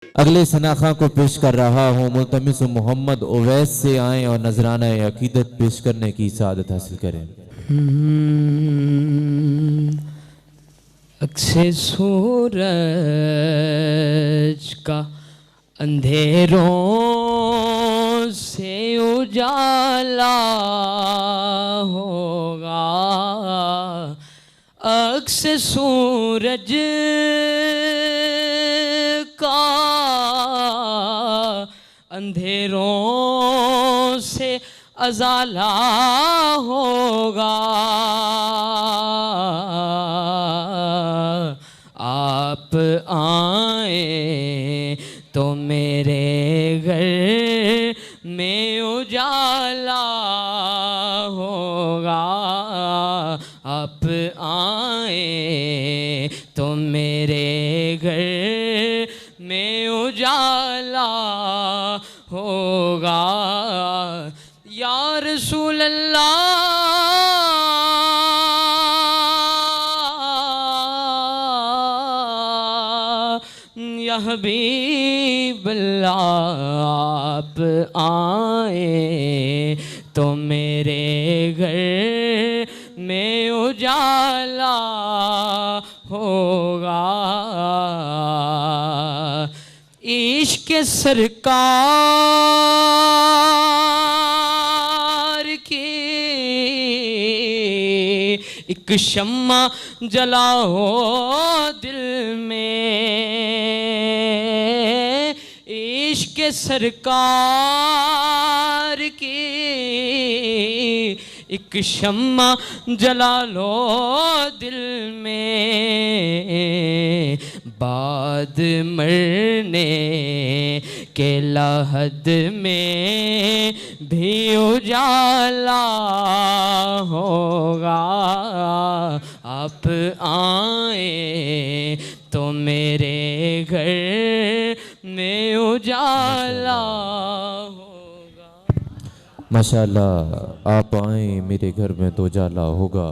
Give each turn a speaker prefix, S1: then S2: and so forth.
S1: اگلے ثناخواں کو پیش کر رہا ہوں، ملتمس محمد اویس سے آئیں اور نذرانہ عقیدت پیش کرنے کی سعادت حاصل کریں۔
S2: عکس سورج کا اندھیروں سے اجالا ہوگا، عکس سورج کا اندھیروں سے ازالہ ہوگا، آپ آئیں تو میرے گھر میں اجالا ہوگا، آپ آئیں تو میرے گھر میں اجالا ہوگا۔ یا رسول اللہ، یا حبیب اللہ، آپ آئیں تو میرے گھر میں اجالا ہوگا۔ عشق سرکار کی ایک شمع جلاؤ دل میں، عشق سرکار کی ایک شمع جلا لو دل میں، بعد مرنے کے لحد میں بھی اجالا ہوگا، آپ آئیں تو میرے گھر میں اجالا ہوگا۔
S1: ماشاءاللہ، آپ آئیں میرے گھر میں تو اجالا ہوگا۔